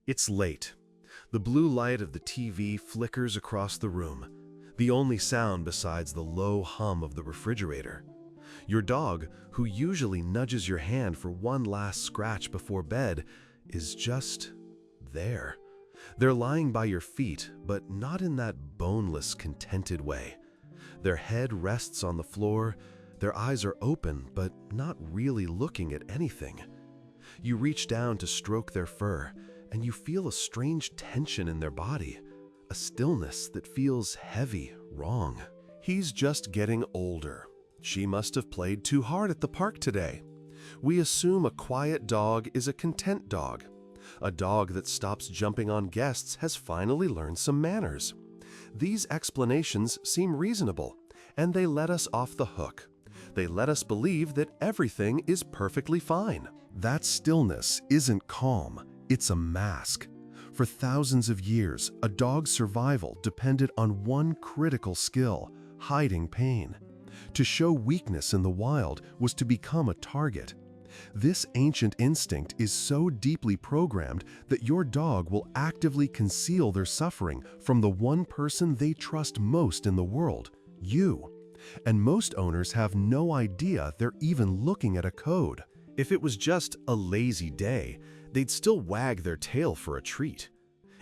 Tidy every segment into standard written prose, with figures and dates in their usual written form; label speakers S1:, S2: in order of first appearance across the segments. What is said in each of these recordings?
S1: It's late. The blue light of the TV flickers across the room, the only sound besides the low hum of the refrigerator. Your dog, who usually nudges your hand for one last scratch before bed, is just there. They're lying by your feet, but not in that boneless, contented way. Their head rests on the floor, their eyes are open, but not really looking at anything. You reach down to stroke their fur, and you feel a strange tension in their body, a stillness that feels heavy, wrong. He's just getting older. She must have played too hard at the park today. We assume a quiet dog is a content dog. A dog that stops jumping on guests has finally learned some manners. These explanations seem reasonable, and they let us off the hook. They let us believe that everything is perfectly fine. That stillness isn't calm, it's a mask. For thousands of years, a dog's survival depended on one critical skill: hiding pain. To show weakness in the wild was to become a target. This ancient instinct is so deeply programmed that your dog will actively conceal their suffering from the one person they trust most in the world, you. And most owners have no idea they're even looking at a code. If it was just a lazy day, they'd still wag their tail for a treat.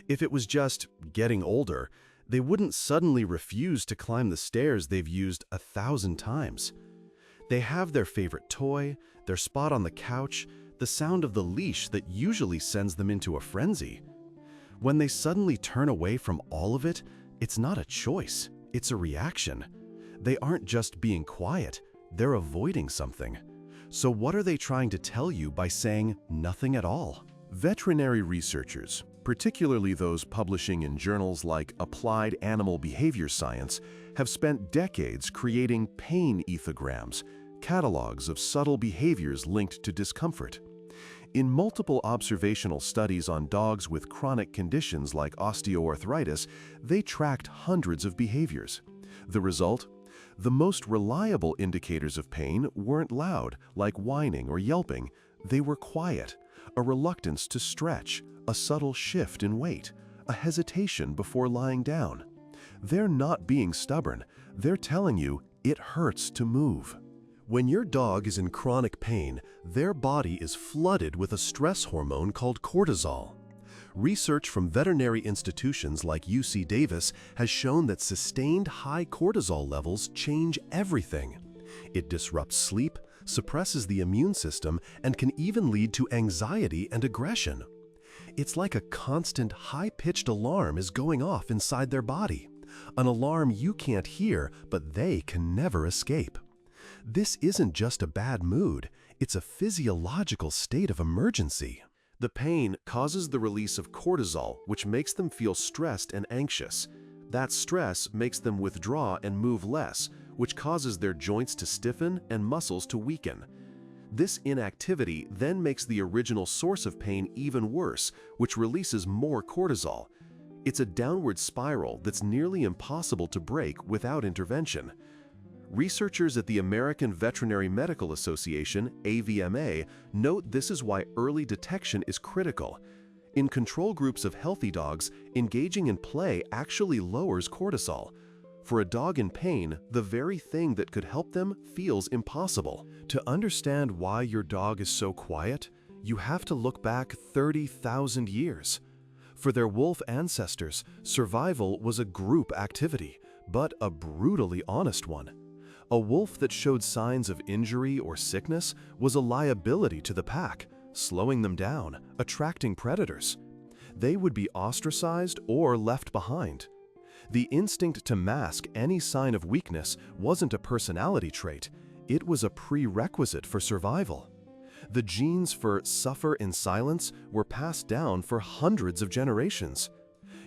S1: If it was just getting older, they wouldn't suddenly refuse to climb the stairs they've used 1,000 times. They have their favorite toy, their spot on the couch, the sound of the leash that usually sends them into a frenzy. When they suddenly turn away from all of it, it's not a choice, it's a reaction. They aren't just being quiet, they're avoiding something. So what are they trying to tell you by saying nothing at all? Veterinary researchers, particularly those publishing in journals like Applied Animal Behavior Science, have spent decades creating pain ethograms, catalogs of subtle behaviors linked to discomfort. In multiple observational studies on dogs with chronic conditions like osteoarthritis, they tracked hundreds of behaviors. The result? The most reliable indicators of pain weren't loud, like whining or yelping. They were quiet, a reluctance to stretch, a subtle shift in weight, a hesitation before lying down. They're not being stubborn. They're telling you it hurts to move. When your dog is in chronic pain, their body is flooded with a stress hormone called cortisol. Research from veterinary institutions like UC Davis has shown that sustained high cortisol levels change everything. It disrupts sleep, suppresses the immune system, and can even lead to anxiety and aggression. It's like a constant high-pitched alarm is going off inside their body, an alarm you can't hear, but they can never escape. This isn't just a bad mood, it's a physiological state of emergency. The pain causes the release of cortisol, which makes them feel stressed and anxious. That stress makes them withdraw and move less, which causes their joints to stiffen and muscles to weaken. This inactivity then makes the original source of pain even worse, which releases more cortisol. It's a downward spiral that's nearly impossible to break without intervention. Researchers at the American Veterinary Medical Association, AVMA, note this is why early detection is critical. In control groups of healthy dogs, engaging in play actually lowers cortisol. For a dog in pain, the very thing that could help them feels impossible. To understand why your dog is so quiet, you have to look back 30,000 years. For their wolf ancestors, survival was a group activity, but a brutally honest one. A wolf that showed signs of injury or sickness was a liability to the pack, slowing them down, attracting predators. They would be ostracized or left behind. The instinct to mask any sign of weakness wasn't a personality trait, it was a prerequisite for survival. The genes for suffer in silence were passed down for hundreds of generations.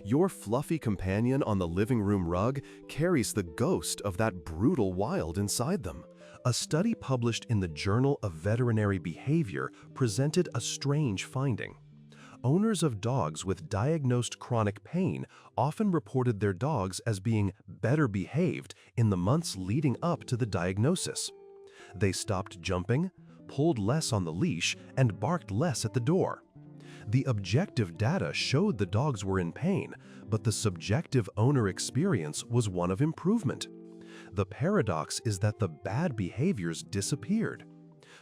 S1: Your fluffy companion on the living room rug carries the ghost of that brutal wild inside them. A study published in the Journal of Veterinary Behavior presented a strange finding. Owners of dogs with diagnosed chronic pain often reported their dogs as being better behaved in the months leading up to the diagnosis. They stopped jumping, pulled less on the leash, and barked less at the door. The objective data showed the dogs were in pain, but the subjective owner experience was one of improvement. The paradox is that the bad behaviors disappeared.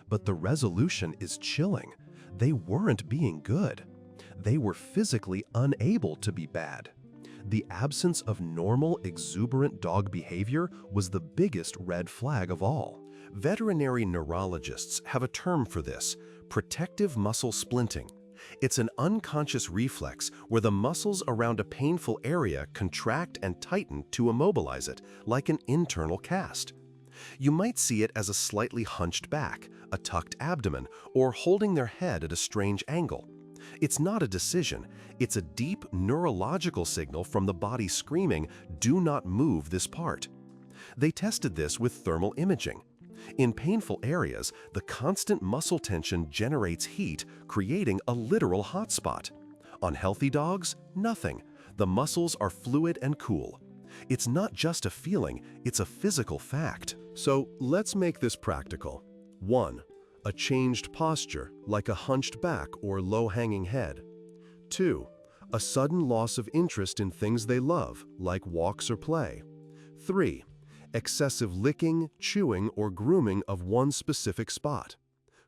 S1: But the resolution is chilling. They weren't being good. They were physically unable to be bad. The absence of normal, exuberant dog behavior was the biggest red flag of all. Veterinary neurologists have a term for this: protective muscle splinting. It's an unconscious reflex where the muscles around a painful area contract and tighten to immobilize it, like an internal cast. You might see it as a slightly hunched back, a tucked abdomen, or holding their head at a strange angle. It's not a decision, it's a deep neurological signal from the body screaming, "Do not move this part." They tested this with thermal imaging. In painful areas, the constant muscle tension generates heat, creating a literal hotspot. On healthy dogs, nothing. The muscles are fluid and cool. It's not just a feeling, it's a physical fact. So let's make this practical. 1. A changed posture, like a hunched back or low-hanging head. 2. A sudden loss of interest in things they love, like walks or play. 3. Excessive licking, chewing, or grooming of one specific spot.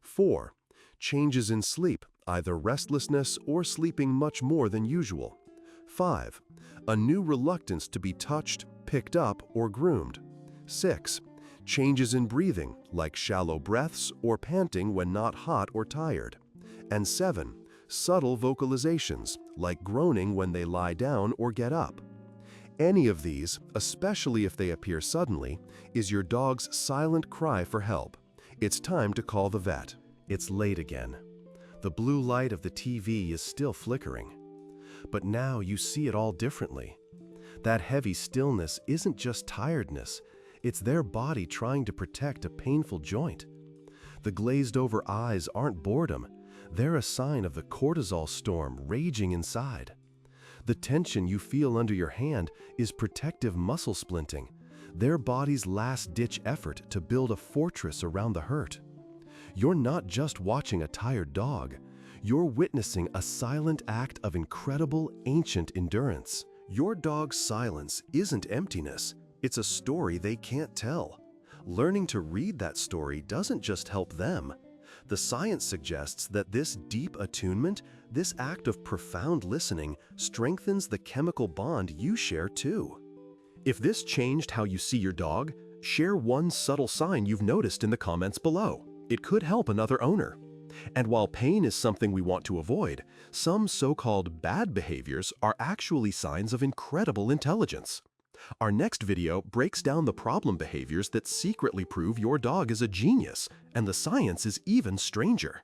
S1: 4. Changes in sleep, either restlessness or sleeping much more than usual. 5. A new reluctance to be touched, picked up, or groomed. 6. Changes in breathing, like shallow breaths or panting when not hot or tired. And 7. Subtle vocalizations, like groaning when they lie down or get up. Any of these, especially if they appear suddenly, is your dog's silent cry for help. It's time to call the vet. It's late again. The blue light of the TV is still flickering. But now you see it all differently. That heavy stillness isn't just tiredness, it's their body trying to protect a painful joint. The glazed-over eyes aren't boredom, they're a sign of the cortisol storm raging inside. The tension you feel under your hand is protective muscle splinting, their body's last-ditch effort to build a fortress around the hurt. You're not just watching a tired dog, you're witnessing a silent act of incredible, ancient endurance. Your dog's silence isn't emptiness, it's a story they can't tell. Learning to read that story doesn't just help them. The science suggests that this deep attunement, this act of profound listening, strengthens the chemical bond you share too. If this changed how you see your dog, share one subtle sign you've noticed in the comments below. It could help another owner. And while pain is something we want to avoid, some so-called bad behaviors are actually signs of incredible intelligence. Our next video breaks down the problem behaviors that secretly prove your dog is a genius, and the science is even stranger.